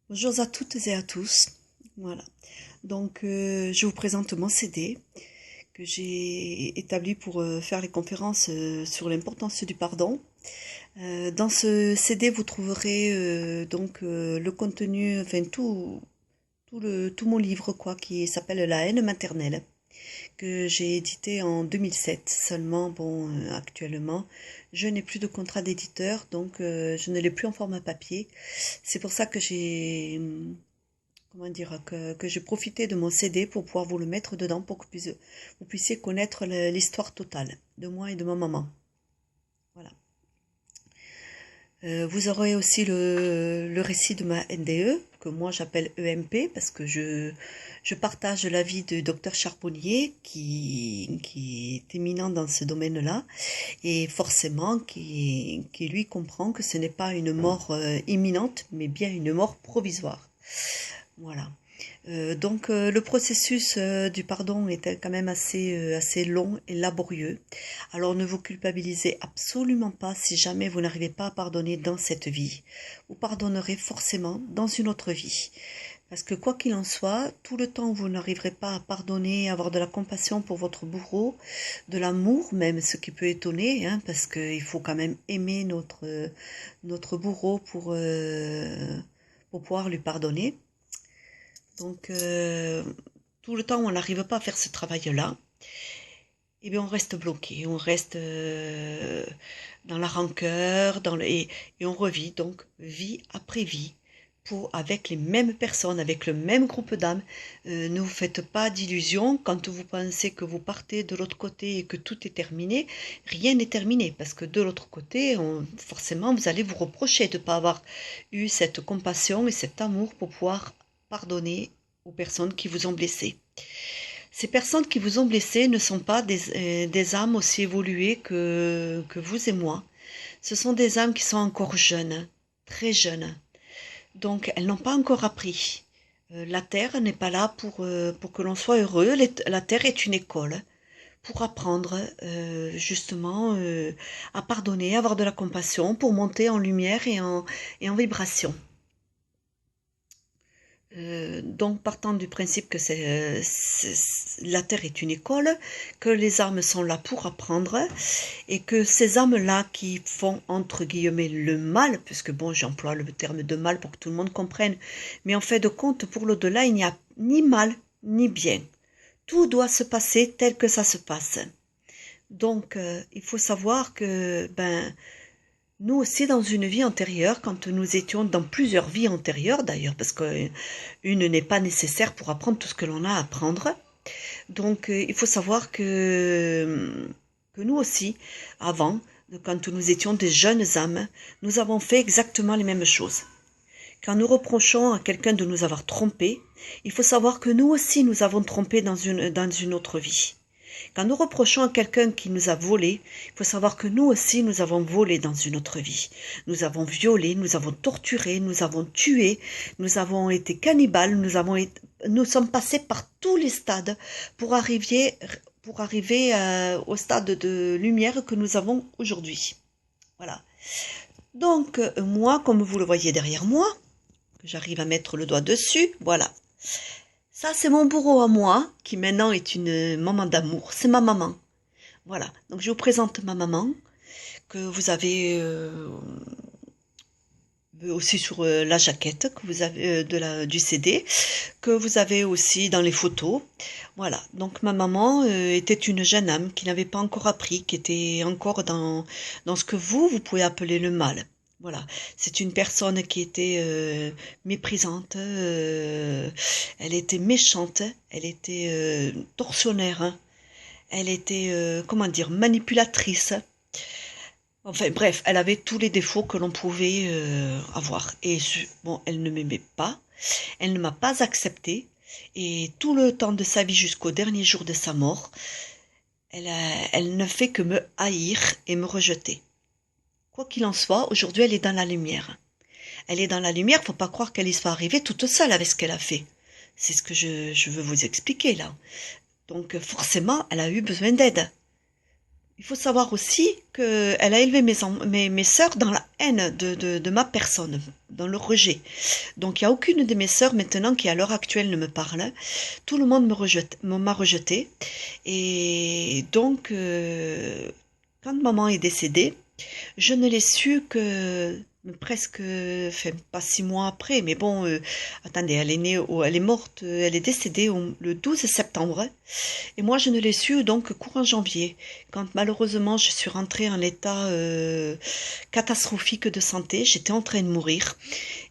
Bonjour à toutes et à tous. Voilà. Donc, je vous présente mon CD que j'ai établi pour faire les conférences sur l'importance du pardon. Dans ce CD, vous trouverez le contenu, enfin tout mon livre quoi, qui s'appelle La haine maternelle, que j'ai édité en 2007. Seulement, bon, actuellement, je n'ai plus de contrat d'éditeur, donc je ne l'ai plus en format papier. C'est pour ça que j'ai comment dire, que j'ai profité de mon CD pour pouvoir vous le mettre dedans pour que vous puissiez connaître l'histoire totale de moi et de ma maman. Voilà. Vous aurez aussi le récit de ma NDE, que moi j'appelle EMP, parce que je partage l'avis du docteur Charbonnier, qui est éminent dans ce domaine-là, et forcément qui lui comprend que ce n'est pas une mort imminente, mais bien une mort provisoire. Voilà. Le processus du pardon est quand même assez long et laborieux. Alors ne vous culpabilisez absolument pas si jamais vous n'arrivez pas à pardonner dans cette vie. Vous pardonnerez forcément dans une autre vie. Parce que quoi qu'il en soit, tout le temps où vous n'arriverez pas à pardonner, à avoir de la compassion pour votre bourreau, de l'amour même, ce qui peut étonner, hein, parce qu'il faut quand même aimer notre bourreau pour pouvoir lui pardonner. Donc, tout le temps où on n'arrive pas à faire ce travail-là, eh bien, on reste bloqué, on reste dans la rancœur, et on revit donc vie après vie avec les mêmes personnes, avec le même groupe d'âmes. Ne vous faites pas d'illusions quand vous pensez que vous partez de l'autre côté et que tout est terminé. Rien n'est terminé parce que de l'autre côté, forcément, vous allez vous reprocher de ne pas avoir eu cette compassion et cet amour pour pouvoir pardonner aux personnes qui vous ont blessé. Ces personnes qui vous ont blessé ne sont pas des âmes aussi évoluées que vous et moi. Ce sont des âmes qui sont encore jeunes, très jeunes. Donc, elles n'ont pas encore appris. La Terre n'est pas là pour que l'on soit heureux. La Terre est une école pour apprendre justement à pardonner, à avoir de la compassion, pour monter en lumière et en vibration. Donc partant du principe que la Terre est une école, que les âmes sont là pour apprendre, et que ces âmes-là qui font entre guillemets le mal, puisque bon j'emploie le terme de mal pour que tout le monde comprenne, mais en fait de compte pour l'au-delà il n'y a ni mal ni bien. Tout doit se passer tel que ça se passe. Donc il faut savoir que nous aussi, dans une vie antérieure, quand nous étions dans plusieurs vies antérieures d'ailleurs, parce qu'une n'est pas nécessaire pour apprendre tout ce que l'on a à apprendre. Donc, il faut savoir que nous aussi, avant, quand nous étions des jeunes âmes, nous avons fait exactement les mêmes choses. Quand nous reprochons à quelqu'un de nous avoir trompé, il faut savoir que nous aussi nous avons trompé dans une autre vie. Quand nous reprochons à quelqu'un qui nous a volé, il faut savoir que nous aussi nous avons volé dans une autre vie. Nous avons violé, nous avons torturé, nous avons tué, nous avons été cannibales, nous sommes passés par tous les stades pour arriver au stade de lumière que nous avons aujourd'hui. Voilà. Donc moi, comme vous le voyez derrière moi, que j'arrive à mettre le doigt dessus, voilà. Ça, c'est mon bourreau à moi, qui maintenant est une maman d'amour. C'est ma maman. Voilà. Donc, je vous présente ma maman, que vous avez aussi sur la jaquette que vous avez du CD, que vous avez aussi dans les photos. Voilà. Donc, ma maman était une jeune âme qui n'avait pas encore appris, qui était encore dans ce que vous pouvez appeler le mal. Voilà, c'est une personne qui était méprisante, elle était méchante, elle était tortionnaire, hein. Elle était, comment dire, manipulatrice. Enfin bref, elle avait tous les défauts que l'on pouvait avoir. Et bon, elle ne m'aimait pas, elle ne m'a pas acceptée, et tout le temps de sa vie jusqu'au dernier jour de sa mort, elle ne fait que me haïr et me rejeter. Quoi qu'il en soit, aujourd'hui elle est dans la lumière. Elle est dans la lumière, faut pas croire qu'elle y soit arrivée toute seule avec ce qu'elle a fait. C'est ce que je veux vous expliquer là. Donc forcément, elle a eu besoin d'aide. il faut savoir aussi qu'elle a élevé mes sœurs dans la haine de ma personne, dans le rejet. Donc il n'y a aucune de mes sœurs maintenant qui à l'heure actuelle ne me parle. Tout le monde m'a rejeté. Et donc, quand maman est décédée, je ne l'ai su que presque, enfin, pas 6 mois après, mais bon, attendez, elle est morte, elle est décédée le 12 septembre, et moi je ne l'ai su donc courant janvier, quand malheureusement je suis rentrée en état catastrophique de santé, j'étais en train de mourir,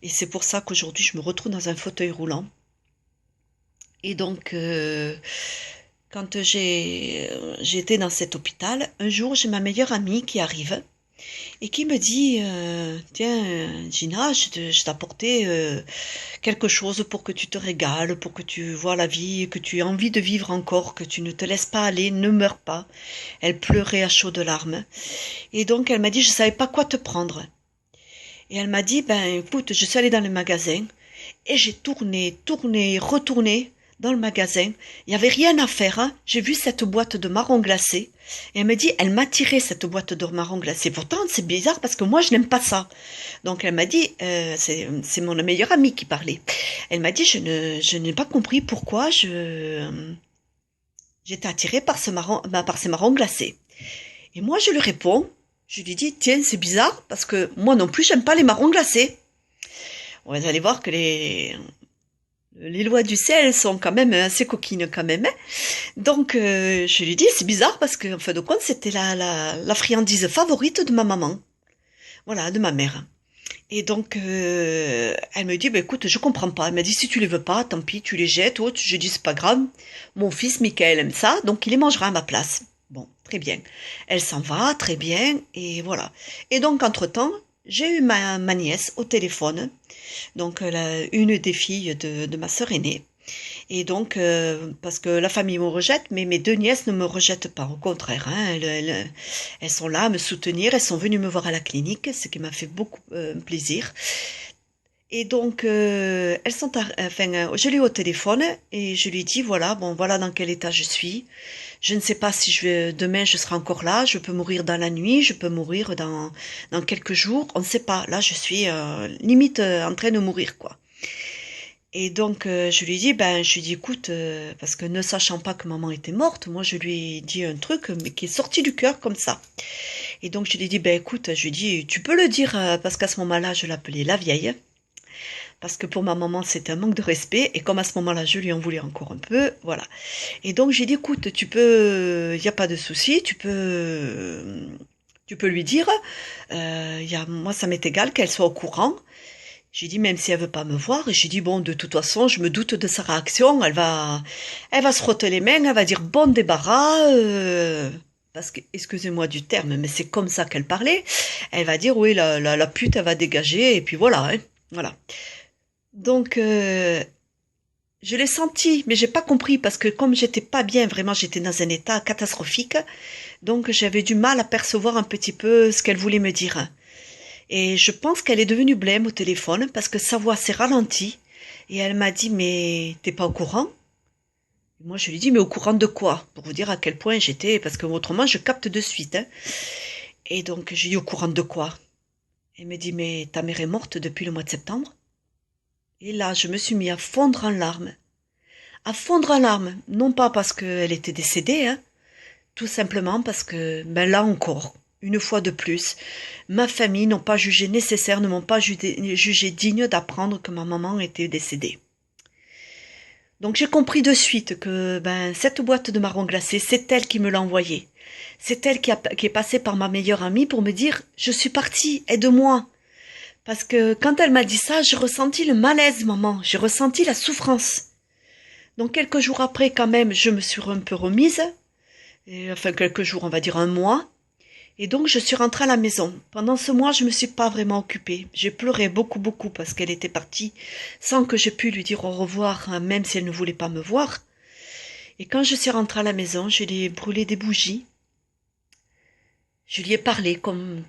et c'est pour ça qu'aujourd'hui je me retrouve dans un fauteuil roulant. Et donc, quand j'étais dans cet hôpital, un jour j'ai ma meilleure amie qui arrive, et qui me dit tiens Gina, je t'ai apporté quelque chose pour que tu te régales, pour que tu vois la vie, que tu aies envie de vivre encore, que tu ne te laisses pas aller, ne meurs pas. Elle pleurait à chaudes larmes. Et donc elle m'a dit je savais pas quoi te prendre. Et elle m'a dit ben écoute, je suis allée dans le magasin et j'ai tourné, retourné dans le magasin. Il n'y avait rien à faire, hein. J'ai vu cette boîte de marron glacé. Et elle me dit, elle m'a tiré cette boîte de marron glacé. Pourtant, c'est bizarre parce que moi, je n'aime pas ça. Donc, elle m'a dit, c'est mon meilleure amie qui parlait. Elle m'a dit, je n'ai pas compris pourquoi j'étais attirée par ces marrons glacés. Et moi, je lui réponds, je lui dis, tiens, c'est bizarre parce que moi non plus, j'aime pas les marrons glacés. Bon, vous allez voir que les lois du ciel sont quand même assez coquines quand même. Hein. Donc je lui dis c'est bizarre parce que en fin de compte c'était la friandise favorite de ma maman. Voilà, de ma mère. Et donc elle me dit bah écoute, je comprends pas. Elle m'a dit si tu les veux pas, tant pis, tu les jettes. Autre. Je dis c'est pas grave. Mon fils Michael aime ça, donc il les mangera à ma place. Bon, très bien. Elle s'en va, très bien, et voilà. Et donc entre-temps, j'ai eu ma nièce au téléphone, donc une des filles de ma sœur aînée. Et donc, parce que la famille me rejette, mais mes deux nièces ne me rejettent pas, au contraire. Hein, elles sont là à me soutenir, elles sont venues me voir à la clinique, ce qui m'a fait beaucoup plaisir. Et donc, je l'ai eu au téléphone et je lui ai dit, voilà, bon, voilà dans quel état je suis. Je ne sais pas si demain je serai encore là, je peux mourir dans la nuit, je peux mourir dans quelques jours, on ne sait pas. Là, je suis limite en train de mourir, quoi. Et donc, je lui dis, je lui dis, écoute, parce que ne sachant pas que maman était morte, moi, je lui ai dit un truc, mais qui est sorti du cœur comme ça. Et donc, je lui ai dit, écoute, je lui ai dit, tu peux le dire, parce qu'à ce moment-là, je l'appelais la vieille, parce que pour ma maman, c'était un manque de respect, et comme à ce moment-là, je lui en voulais encore un peu, voilà. Et donc, j'ai dit, écoute, tu peux, il n'y a pas de souci, tu peux lui dire, moi, ça m'est égal qu'elle soit au courant. J'ai dit, même si elle veut pas me voir, et j'ai dit, bon, de toute façon, je me doute de sa réaction, elle va se frotter les mains, elle va dire, bon débarras, parce que, excusez-moi du terme, mais c'est comme ça qu'elle parlait, elle va dire, oui, la pute, elle va dégager, et puis voilà, hein, voilà. Donc, je l'ai senti, mais j'ai pas compris, parce que comme j'étais pas bien, vraiment, j'étais dans un état catastrophique, donc j'avais du mal à percevoir un petit peu ce qu'elle voulait me dire. Et je pense qu'elle est devenue blême au téléphone parce que sa voix s'est ralentie et elle m'a dit mais t'es pas au courant? Et moi je lui dis mais au courant de quoi? Pour vous dire à quel point j'étais, parce que autrement je capte de suite. Hein. Et donc j'ai dit au courant de quoi? Elle me dit mais ta mère est morte depuis le mois de septembre? Et là je me suis mis à fondre en larmes. À fondre en larmes, non pas parce qu'elle était décédée, hein, tout simplement parce que, là encore, une fois de plus, ma famille n'ont pas jugé nécessaire, ne m'ont pas jugé digne d'apprendre que ma maman était décédée. Donc j'ai compris de suite que cette boîte de marron glacé, c'est elle qui me l'a envoyée. C'est elle qui est passée par ma meilleure amie pour me dire « Je suis partie, aide-moi ». Parce que quand elle m'a dit ça, j'ai ressenti le malaise, maman. J'ai ressenti la souffrance. Donc quelques jours après, quand même, je me suis un peu remise. Et, enfin, quelques jours, on va dire un mois. Et donc, je suis rentrée à la maison. Pendant ce mois, je me suis pas vraiment occupée. J'ai pleuré beaucoup, beaucoup parce qu'elle était partie sans que j'ai pu lui dire au revoir, hein, même si elle ne voulait pas me voir. Et quand je suis rentrée à la maison, je lui ai brûlé des bougies. Je lui ai parlé comme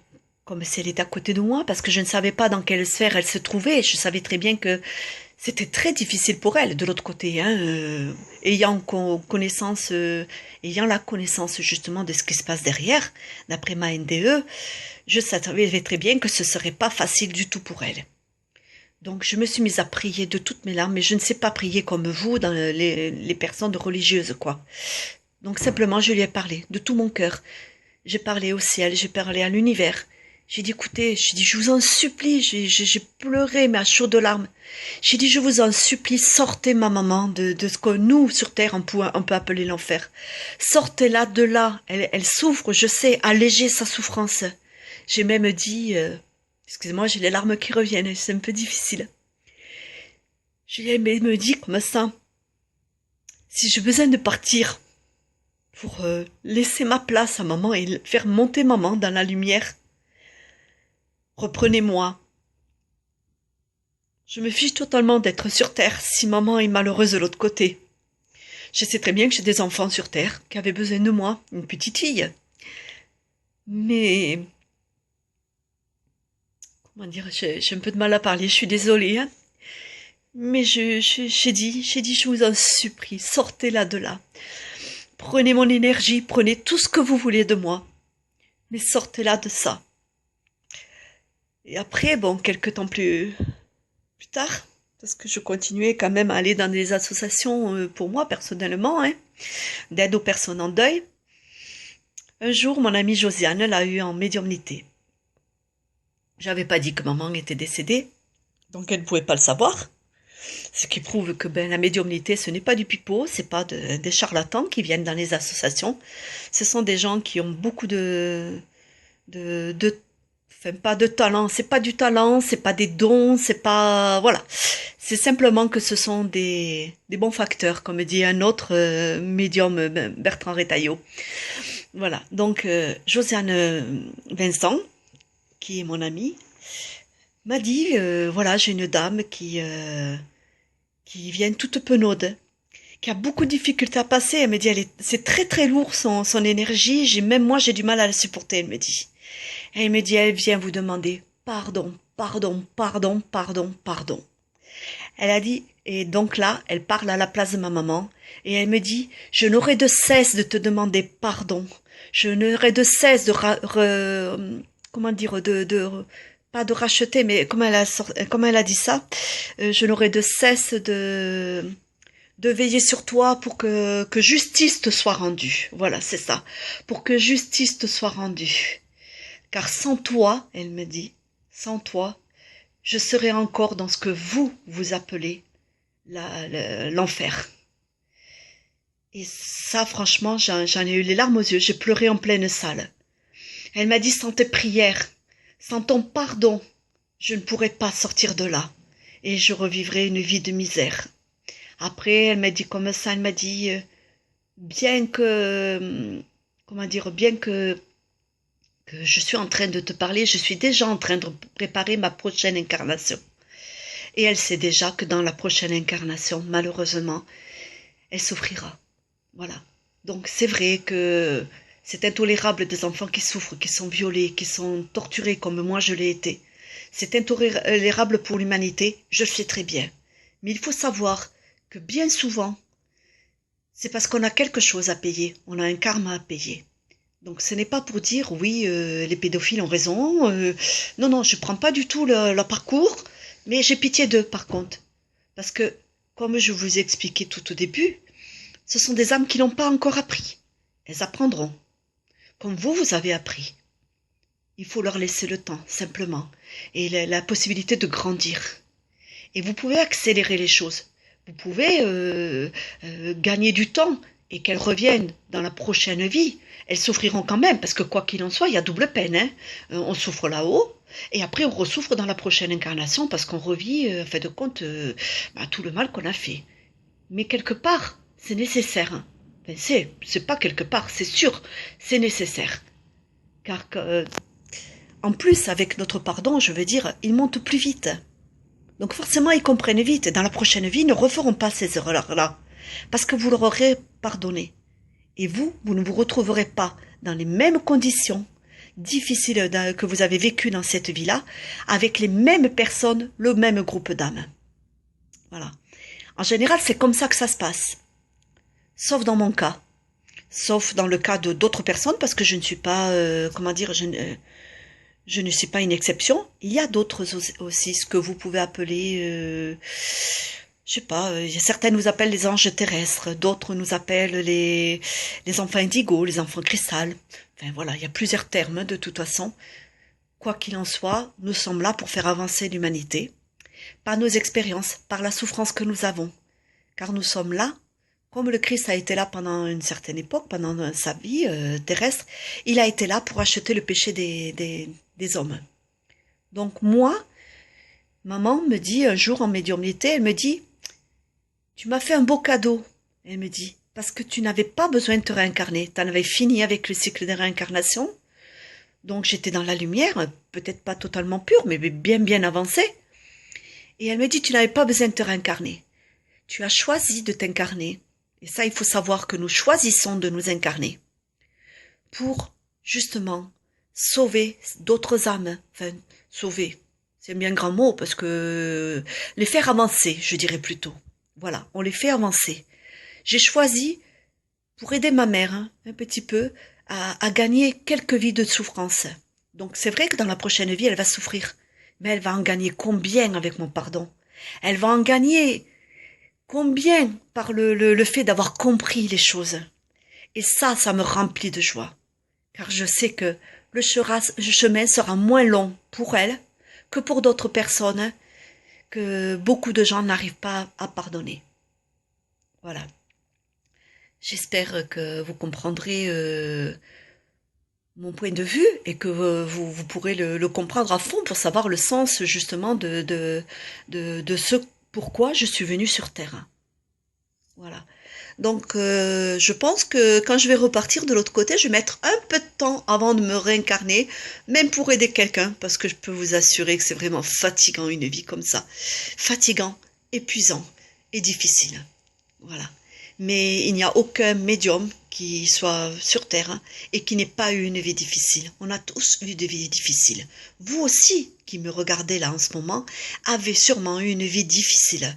si elle était à côté de moi, parce que je ne savais pas dans quelle sphère elle se trouvait. Je savais très bien que C'était très difficile pour elle, de l'autre côté, hein, ayant la connaissance justement de ce qui se passe derrière, d'après ma NDE, je savais très bien que ce serait pas facile du tout pour elle. Donc je me suis mise à prier de toutes mes larmes, mais je ne sais pas prier comme vous, dans les personnes religieuses, quoi. Donc simplement, je lui ai parlé de tout mon cœur. J'ai parlé au ciel, j'ai parlé à l'univers. J'ai dit, écoutez, j'ai dit, je vous en supplie, j'ai pleuré, mais à chaudes larmes. J'ai dit, je vous en supplie, sortez ma maman de ce que nous, sur Terre, on peut appeler l'enfer. Sortez-la de là. Elle souffre, je sais, allégez sa souffrance. J'ai même dit, excusez-moi, j'ai les larmes qui reviennent, c'est un peu difficile. J'ai même dit comme ça, si j'ai besoin de partir pour laisser ma place à maman et faire monter maman dans la lumière, reprenez-moi. Je me fiche totalement d'être sur Terre si maman est malheureuse de l'autre côté. Je sais très bien que j'ai des enfants sur Terre qui avaient besoin de moi, une petite fille. Mais... comment dire, j'ai un peu de mal à parler, je suis désolée, hein. Mais j'ai dit, je vous en supplie, sortez-la de là. Prenez mon énergie, prenez tout ce que vous voulez de moi. Mais sortez-la de ça. Et après, bon, quelques temps plus tard, parce que je continuais quand même à aller dans des associations pour moi personnellement, hein, d'aide aux personnes en deuil. Un jour, mon amie Josiane l'a eu en médiumnité. J'avais pas dit que maman était décédée, donc elle ne pouvait pas le savoir. Ce qui prouve que la médiumnité, ce n'est pas du pipeau, c'est pas des charlatans qui viennent dans les associations. Ce sont des gens qui ont beaucoup enfin, pas de talent, c'est pas du talent, c'est pas des dons, c'est pas, voilà. C'est simplement que ce sont des bons facteurs, comme dit un autre médium, Bertrand Retailleau. Voilà. Donc, Josiane Vincent, qui est mon amie, m'a dit, voilà, j'ai une dame qui vient toute penaude, qui a beaucoup de difficultés à passer. Elle me dit, c'est très très lourd son énergie, même moi j'ai du mal à la supporter, elle me dit. Elle me dit, elle vient vous demander pardon, pardon, pardon, pardon, pardon. Elle a dit, et donc là, elle parle à la place de ma maman, et elle me dit, je n'aurai de cesse de te demander pardon. Je n'aurai de cesse comment dire, pas de racheter, mais comme elle a dit ça, je n'aurai de cesse de veiller sur toi pour que justice te soit rendue. Voilà, c'est ça. Pour que justice te soit rendue. Car sans toi, elle me dit, sans toi, je serais encore dans ce que vous appelez l'enfer. Et ça, franchement, j'en ai eu les larmes aux yeux, j'ai pleuré en pleine salle. Elle m'a dit, sans tes prières, sans ton pardon, je ne pourrais pas sortir de là, et je revivrai une vie de misère. Après, elle m'a dit comme ça, elle m'a dit, bien que je suis en train de te parler, je suis déjà en train de préparer ma prochaine incarnation. Et elle sait déjà que dans la prochaine incarnation, malheureusement, elle souffrira. Voilà. Donc c'est vrai que c'est intolérable des enfants qui souffrent, qui sont violés, qui sont torturés comme moi je l'ai été. C'est intolérable pour l'humanité, je le sais très bien. Mais il faut savoir que bien souvent, c'est parce qu'on a quelque chose à payer, on a un karma à payer. Donc ce n'est pas pour dire oui, les pédophiles ont raison. Non, non, je prends pas du tout leur parcours, mais j'ai pitié d'eux par contre. Parce que, comme je vous ai expliqué tout au début, ce sont des âmes qui n'ont pas encore appris. Elles apprendront. Comme vous avez appris. Il faut leur laisser le temps, simplement. Et la possibilité de grandir. Et vous pouvez accélérer les choses. Vous pouvez gagner du temps et qu'elles reviennent dans la prochaine vie. Elles souffriront quand même, parce que quoi qu'il en soit, il y a double peine. Hein. On souffre là-haut, et après on ressouffre dans la prochaine incarnation, parce qu'on revit, en fait de compte, tout le mal qu'on a fait. Mais quelque part, c'est nécessaire. Hein. Enfin, c'est pas quelque part, c'est sûr, c'est nécessaire. Car en plus, avec notre pardon, je veux dire, ils montent plus vite. Donc forcément, ils comprennent vite. Dans la prochaine vie, ils ne referont pas ces erreurs-là. Parce que vous leur aurez pardonné. Et vous ne vous retrouverez pas dans les mêmes conditions difficiles que vous avez vécues dans cette vie-là, avec les mêmes personnes, le même groupe d'âmes. Voilà. En général, c'est comme ça que ça se passe. Sauf dans mon cas. Sauf dans le cas de d'autres personnes, parce que je ne suis pas, comment dire, je ne suis pas une exception. Il y a d'autres aussi, ce que vous pouvez appeler, je sais pas, certains nous appellent les anges terrestres, d'autres nous appellent les enfants indigo, les enfants cristal. Enfin voilà, il y a plusieurs termes de toute façon. Quoi qu'il en soit, nous sommes là pour faire avancer l'humanité, par nos expériences, par la souffrance que nous avons. Car nous sommes là, comme le Christ a été là pendant une certaine époque, pendant sa vie terrestre, il a été là pour acheter le péché des hommes. Donc moi, maman me dit un jour en médiumnité, elle me dit, tu m'as fait un beau cadeau, elle me dit, parce que tu n'avais pas besoin de te réincarner, tu en avais fini avec le cycle de réincarnation, donc j'étais dans la lumière, peut-être pas totalement pure, mais bien avancée, et elle me dit, tu n'avais pas besoin de te réincarner, tu as choisi de t'incarner, et ça il faut savoir que nous choisissons de nous incarner, pour justement sauver d'autres âmes, enfin sauver, c'est un bien grand mot parce que les faire avancer, je dirais plutôt. Voilà, on les fait avancer. J'ai choisi pour aider ma mère un petit peu à gagner quelques vies de souffrance. Donc c'est vrai que dans la prochaine vie, elle va souffrir, mais elle va en gagner combien avec mon pardon? Elle va en gagner combien par le fait d'avoir compris les choses? Et ça me remplit de joie. Car je sais que le chemin sera moins long pour elle que pour d'autres personnes que beaucoup de gens n'arrivent pas à pardonner. Voilà. J'espère que vous comprendrez mon point de vue et que vous pourrez le comprendre à fond pour savoir le sens justement de ce pourquoi je suis venue sur Terre. Voilà. Donc, je pense que quand je vais repartir de l'autre côté, je vais mettre un peu de temps avant de me réincarner, même pour aider quelqu'un, parce que je peux vous assurer que c'est vraiment fatigant une vie comme ça. Fatigant, épuisant et difficile. Voilà. Mais il n'y a aucun médium qui soit sur Terre et qui n'ait pas eu une vie difficile. On a tous eu des vies difficiles. Vous aussi, qui me regardez là en ce moment, avez sûrement eu une vie difficile.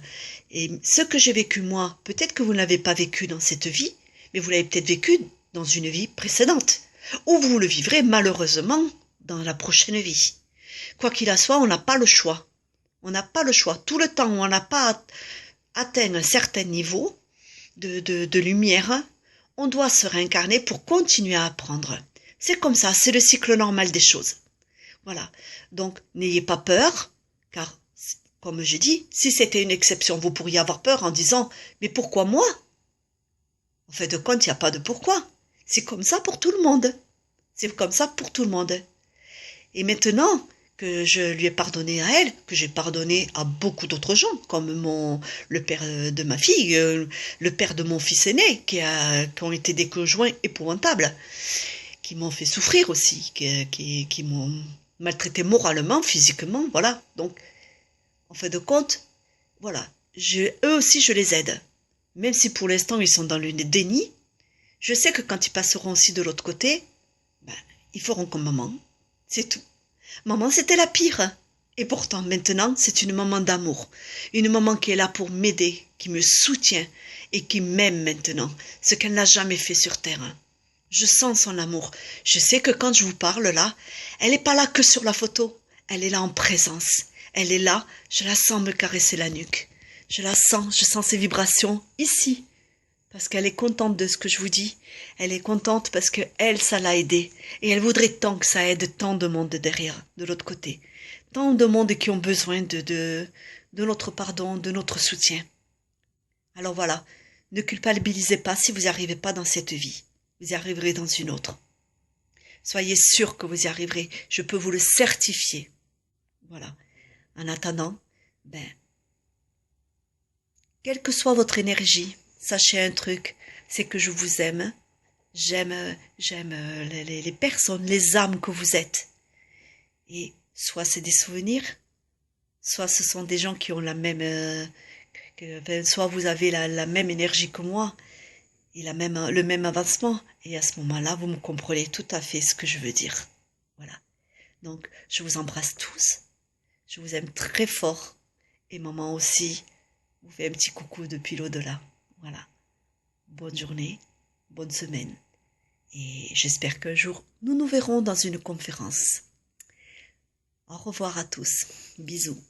Et ce que j'ai vécu moi, peut-être que vous ne l'avez pas vécu dans cette vie, mais vous l'avez peut-être vécu dans une vie précédente. Ou vous le vivrez malheureusement dans la prochaine vie. Quoi qu'il en soit, on n'a pas le choix. On n'a pas le choix. Tout le temps où on n'a pas atteint un certain niveau de lumière, on doit se réincarner pour continuer à apprendre. C'est comme ça, c'est le cycle normal des choses. Voilà. Donc, n'ayez pas peur, car, comme j'ai dit, si c'était une exception, vous pourriez avoir peur en disant, mais pourquoi moi? En fait de compte, il n'y a pas de pourquoi. C'est comme ça pour tout le monde. C'est comme ça pour tout le monde. Et maintenant que je lui ai pardonné à elle, que j'ai pardonné à beaucoup d'autres gens, comme le père de ma fille, le père de mon fils aîné, qui ont été des conjoints épouvantables, qui m'ont fait souffrir aussi, qui m'ont maltraité moralement, physiquement, voilà. Donc, en fin de compte, voilà, eux aussi je les aide. Même si pour l'instant ils sont dans le déni, je sais que quand ils passeront aussi de l'autre côté, ben, ils feront comme maman, c'est tout. Maman, c'était la pire. Et pourtant, maintenant, c'est une maman d'amour. Une maman qui est là pour m'aider, qui me soutient et qui m'aime maintenant, ce qu'elle n'a jamais fait sur Terre. Je sens son amour. Je sais que quand je vous parle là, elle n'est pas là que sur la photo. Elle est là en présence. Elle est là, je la sens me caresser la nuque. Je sens ses vibrations ici. Parce qu'elle est contente de ce que je vous dis. Elle est contente parce que elle, ça l'a aidée. Et elle voudrait tant que ça aide tant de monde derrière, de l'autre côté. Tant de monde qui ont besoin de notre pardon, de notre soutien. Alors voilà, ne culpabilisez pas si vous n'y arrivez pas dans cette vie. Vous y arriverez dans une autre. Soyez sûr que vous y arriverez. Je peux vous le certifier. Voilà. En attendant, quelle que soit votre énergie, sachez un truc, c'est que je vous aime. J'aime les personnes, les âmes que vous êtes. Et soit c'est des souvenirs, soit ce sont des gens qui ont la même, soit vous avez la même énergie que moi et le même avancement. Et à ce moment-là, vous me comprenez tout à fait ce que je veux dire. Voilà. Donc, je vous embrasse tous. Je vous aime très fort. Et maman aussi vous fais un petit coucou depuis l'au-delà. Voilà. Bonne journée, bonne semaine. Et j'espère qu'un jour, nous nous verrons dans une conférence. Au revoir à tous. Bisous.